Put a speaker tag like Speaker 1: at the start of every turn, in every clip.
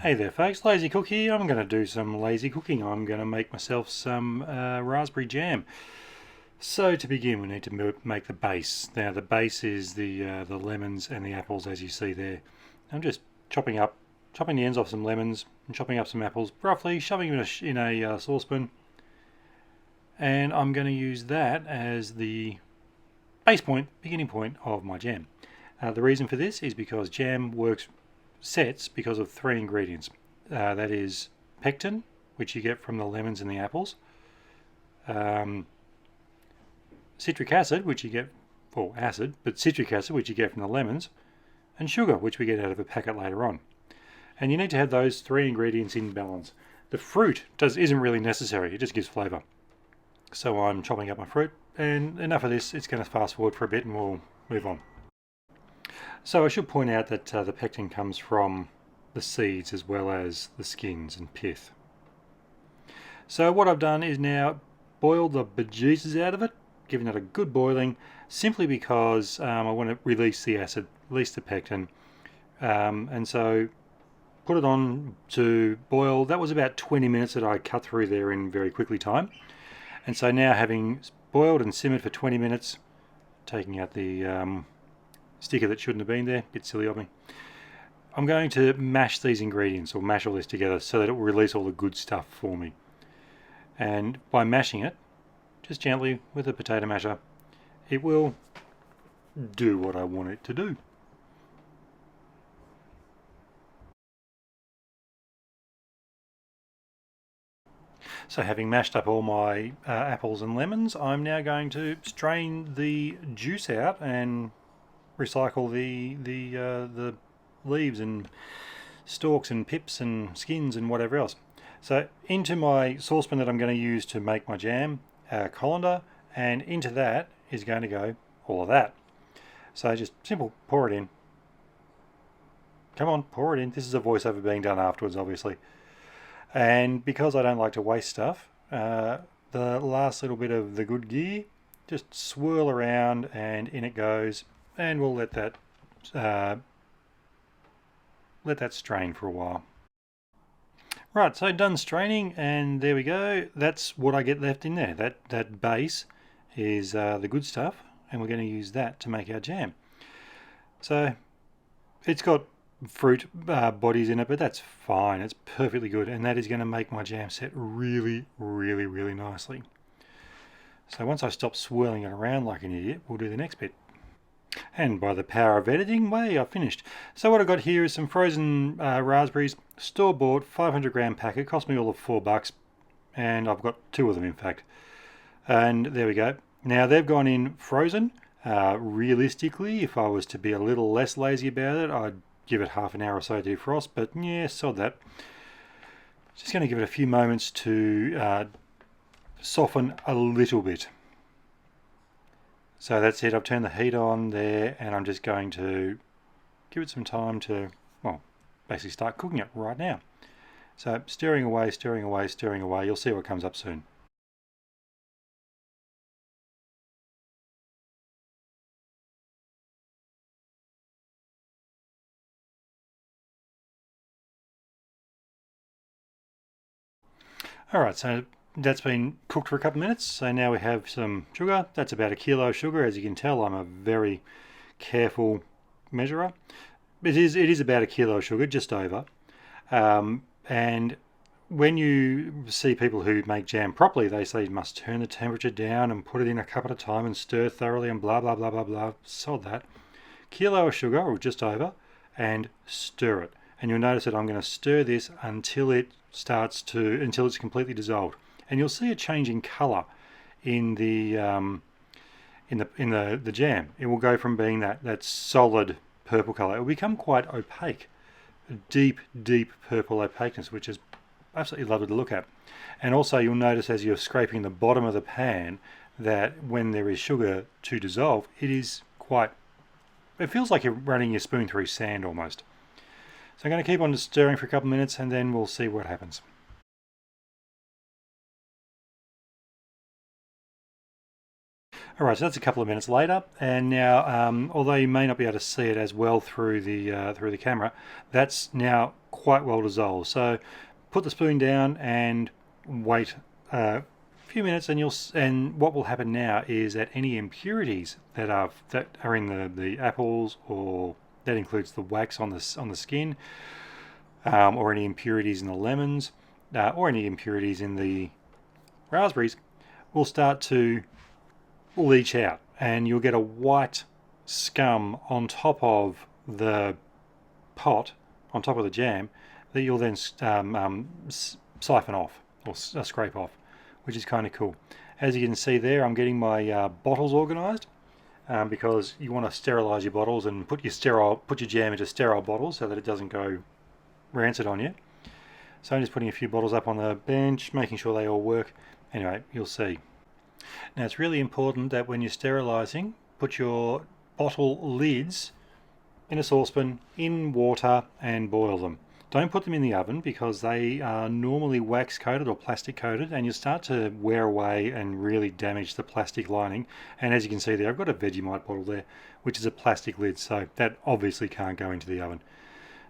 Speaker 1: Hey there folks, Lazy Cook here. I'm going to do some lazy cooking. I'm going to make myself some raspberry jam. So to begin we need to make the base. Now the base is the lemons and the apples as you see there. I'm just chopping the ends off some lemons and chopping up some apples, roughly shoving them in a saucepan. And I'm going to use that as the base point, beginning point of my jam. The reason for this is because jam sets because of three ingredients. That is pectin, which you get from the lemons and the apples, citric acid, which you get, or acid, but citric acid, which you get from the lemons, and sugar, which we get out of a packet later on. And you need to have those three ingredients in balance. The fruit isn't really necessary, it just gives flavour. So I'm chopping up my fruit, and enough of this, it's going to fast forward for a bit and we'll move on. So I should point out that the pectin comes from the seeds as well as the skins and pith. So what I've done is now boiled the bejesus out of it, giving it a good boiling, simply because I want to release the acid, release the pectin. And so put it on to boil. That was about 20 minutes that I cut through there in very quickly time. And so now, having boiled and simmered for 20 minutes, taking out the sticker that shouldn't have been there, bit silly of me. I'm going to mash these ingredients, or mash all this together, so that it will release all the good stuff for me. And by mashing it, just gently with a potato masher, it will do what I want it to do. So having mashed up all my apples and lemons, I'm now going to strain the juice out and recycle the leaves and stalks and pips and skins and whatever else. So into my saucepan that I'm going to use to make my jam, colander, and into that is going to go all of that. So just simple, pour it in. Come on, pour it in. This is a voiceover being done afterwards, obviously. And because I don't like to waste stuff, the last little bit of the good gear, just swirl around and in it goes. And we'll let that strain for a while. Right, so done straining, and there we go. That's what I get left in there. That base is the good stuff, and we're going to use that to make our jam. So it's got fruit bodies in it, but that's fine. It's perfectly good, and that is going to make my jam set really, really, really nicely. So once I stop swirling it around like an idiot, we'll do the next bit. And by the power of editing, I've finished. So what I've got here is some frozen raspberries, store-bought, 500 gram packet. Cost me all of $4, and I've got two of them in fact. And there we go. Now they've gone in frozen. Realistically, if I was to be a little less lazy about it, I'd give it half an hour or so to defrost, but yeah, sod that. Just going to give it a few moments to soften a little bit. So that's it, I've turned the heat on there, and I'm just going to give it some time to, well, basically start cooking it right now. So stirring away, stirring away, stirring away, you'll see what comes up soon. Alright, so that's been cooked for a couple of minutes, so now we have some sugar. That's about 1 kilo of sugar. As you can tell, I'm a very careful measurer. It is about 1 kilo of sugar, just over. And when you see people who make jam properly, they say you must turn the temperature down and put it in a cup at a time and stir thoroughly and blah blah blah blah blah. Sod that. Kilo of sugar, or just over, and stir it. And you'll notice that I'm going to stir this until it's completely dissolved. And you'll see a change in colour in the jam. It will go from being that solid purple colour. It will become quite opaque, a deep purple opaqueness, which is absolutely lovely to look at. And also you'll notice as you're scraping the bottom of the pan that when there is sugar to dissolve, it feels like you're running your spoon through sand almost. So I'm going to keep on stirring for a couple of minutes, and then we'll see what happens. Alright, so that's a couple of minutes later, and now although you may not be able to see it as well through the camera, that's now quite well dissolved. So put the spoon down and wait a few minutes, and what will happen now is that any impurities that are in the apples, or that includes the wax on the skin, or any impurities in the lemons, or any impurities in the raspberries, will start to leach out, and you'll get a white scum on top of the pot, on top of the jam, that you'll then siphon off, or scrape off, which is kind of cool. As you can see there, I'm getting my bottles organised, because you want to sterilise your bottles and put your jam into sterile bottles so that it doesn't go rancid on you. So I'm just putting a few bottles up on the bench, making sure they all work. Anyway, you'll see. Now it's really important that when you're sterilising, put your bottle lids in a saucepan in water and boil them. Don't put them in the oven, because they are normally wax coated or plastic coated, and you'll start to wear away and really damage the plastic lining. And as you can see there, I've got a Vegemite bottle there, which is a plastic lid, so that obviously can't go into the oven.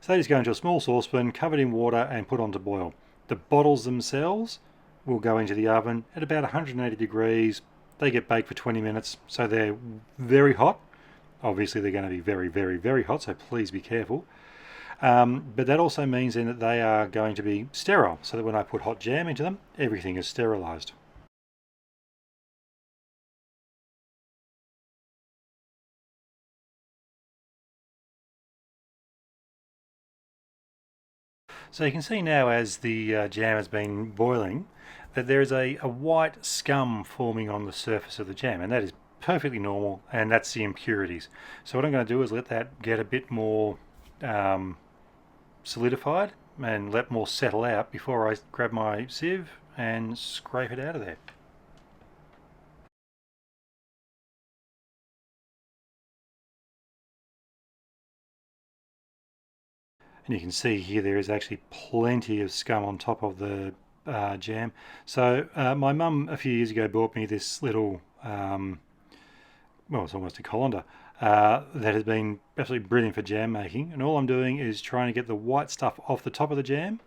Speaker 1: So they just go into a small saucepan, covered in water, and put on to boil. The bottles themselves will go into the oven at about 180 degrees. They get baked for 20 minutes, so they're very hot. Obviously they're going to be very, very, very hot, so please be careful. But that also means then that they are going to be sterile, so that when I put hot jam into them, everything is sterilised. So you can see now, as the jam has been boiling, that there is a white scum forming on the surface of the jam, and that is perfectly normal, and that's the impurities. So what I'm going to do is let that get a bit more solidified and let more settle out before I grab my sieve and scrape it out of there. And you can see here there is actually plenty of scum on top of the jam. So my mum a few years ago bought me this little, well, it's almost a colander, that has been absolutely brilliant for jam making. And all I'm doing is trying to get the white stuff off the top of the jam,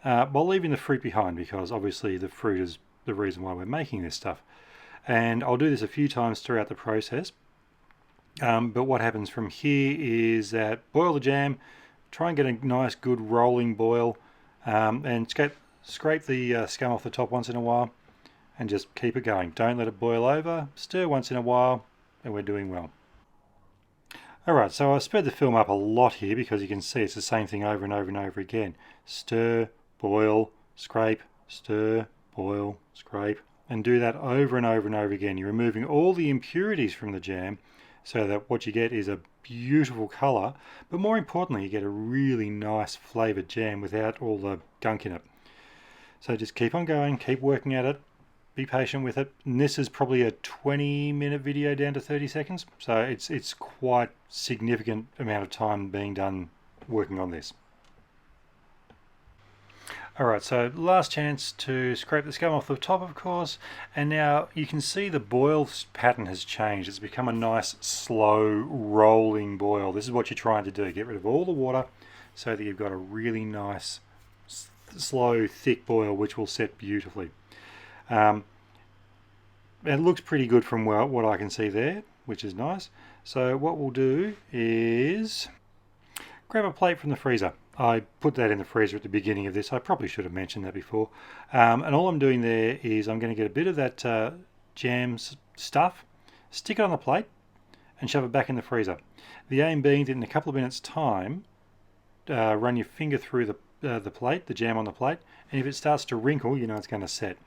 Speaker 1: while leaving the fruit behind, because obviously the fruit is the reason why we're making this stuff. And I'll do this a few times throughout the process. But what happens from here is that boil the jam, try and get a nice good rolling boil, and scrape the scum off the top once in a while, and just keep it going. Don't let it boil over, stir once in a while, and we're doing well. Alright, so I've sped the film up a lot here, because you can see it's the same thing over and over and over again. Stir, boil, scrape, stir, boil, scrape, and do that over and over and over again. You're removing all the impurities from the jam, so that what you get is a beautiful colour, but more importantly, you get a really nice flavoured jam without all the gunk in it. So just keep on going, keep working at it, be patient with it. And this is probably a 20-minute video down to 30 seconds, so it's quite significant amount of time being done working on this. Alright, so last chance to scrape the scum off the top, of course, and now you can see the boil pattern has changed. It's become a nice slow rolling boil. This is what you're trying to do, get rid of all the water so that you've got a really nice slow thick boil, which will set beautifully. It looks pretty good from what I can see there, which is nice. So what we'll do is grab a plate from the freezer. I put that in the freezer at the beginning of this. I probably should have mentioned that before. And all I'm doing there is I'm going to get a bit of that jam stuff, stick it on the plate, and shove it back in the freezer. The aim being that in a couple of minutes' time, run your finger through the plate, the jam on the plate, and if it starts to wrinkle, you know it's going to set.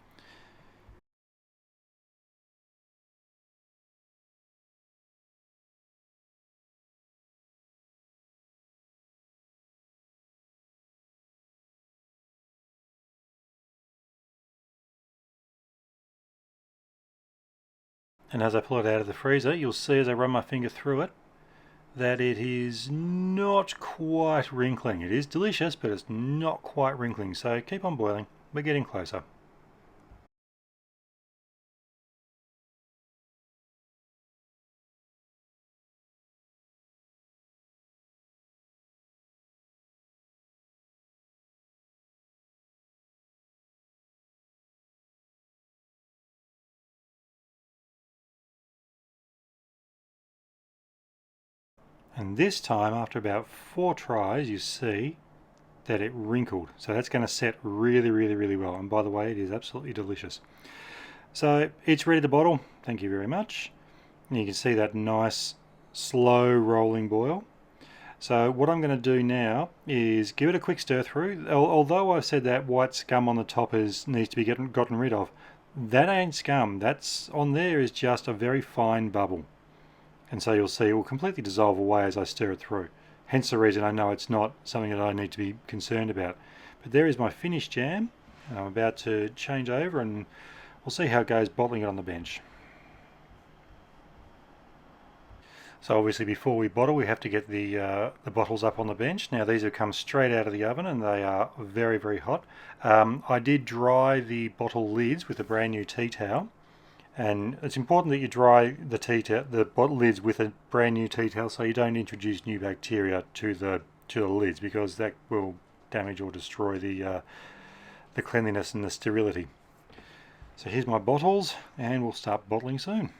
Speaker 1: And as I pull it out of the freezer, you'll see as I run my finger through it that it is not quite wrinkling. It is delicious, but it's not quite wrinkling. So keep on boiling. We're getting closer. And this time, after about 4 tries, you see that it wrinkled. So that's going to set really, really, really well. And by the way, it is absolutely delicious. So it's ready to bottle. Thank you very much. And you can see that nice, slow rolling boil. So what I'm going to do now is give it a quick stir through. Although I said that white scum on the top needs to be gotten rid of, that ain't scum. That's on there is just a very fine bubble. And so you'll see it will completely dissolve away as I stir it through. Hence the reason I know it's not something that I need to be concerned about. But there is my finished jam. And I'm about to change over and we'll see how it goes bottling it on the bench. So obviously before we bottle we have to get the bottles up on the bench. Now these have come straight out of the oven and they are very, very hot. I did dry the bottle lids with a brand new tea towel, and it's important that you dry the bottle lids with a brand new tea towel so you don't introduce new bacteria to the lids, because that will damage or destroy the cleanliness and the sterility. So here's my bottles and we'll start bottling soon.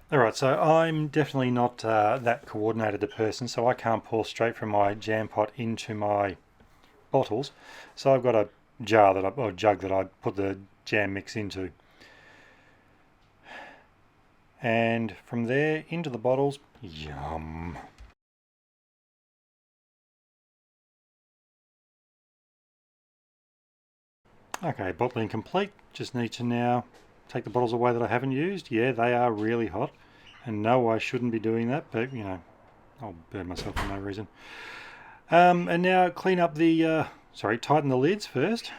Speaker 1: Alright, so I'm definitely not that coordinated a person, so I can't pour straight from my jam pot into my bottles. So I've got a jug that I put the jam mix into. And from there into the bottles. Yum! Okay, bottling complete. Just need to now take the bottles away that I haven't used. Yeah, they are really hot. And no, I shouldn't be doing that, but you know, I'll burn myself for no reason. And now clean up the, tighten the lids first.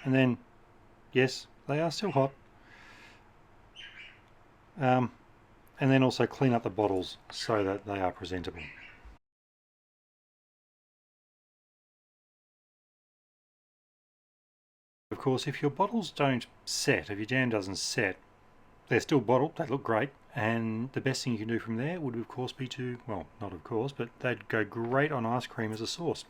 Speaker 1: And then, yes, they are still hot. And then also clean up the bottles so that they are presentable. Of course, if your bottles don't set, if your jam doesn't set, they're still bottled, they look great, and the best thing you can do from there would of course be to, well, not of course, but they'd go great on ice cream as a sauce.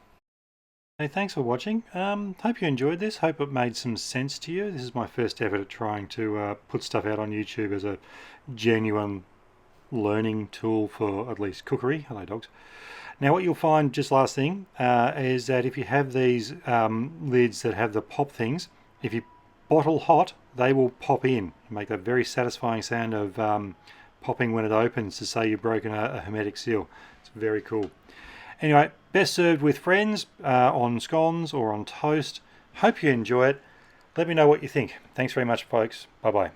Speaker 1: Hey, thanks for watching. Hope you enjoyed this, hope it made some sense to you. This is my first effort at trying to put stuff out on YouTube as a genuine learning tool for at least cookery. Hello dogs. Now what you'll find, just last thing, is that if you have these lids that have the pop things, if you bottle hot, they will pop in. Make that very satisfying sound of popping when it opens to say you've broken a hermetic seal. It's very cool. Anyway, best served with friends on scones or on toast. Hope you enjoy it. Let me know what you think. Thanks very much, folks. Bye-bye.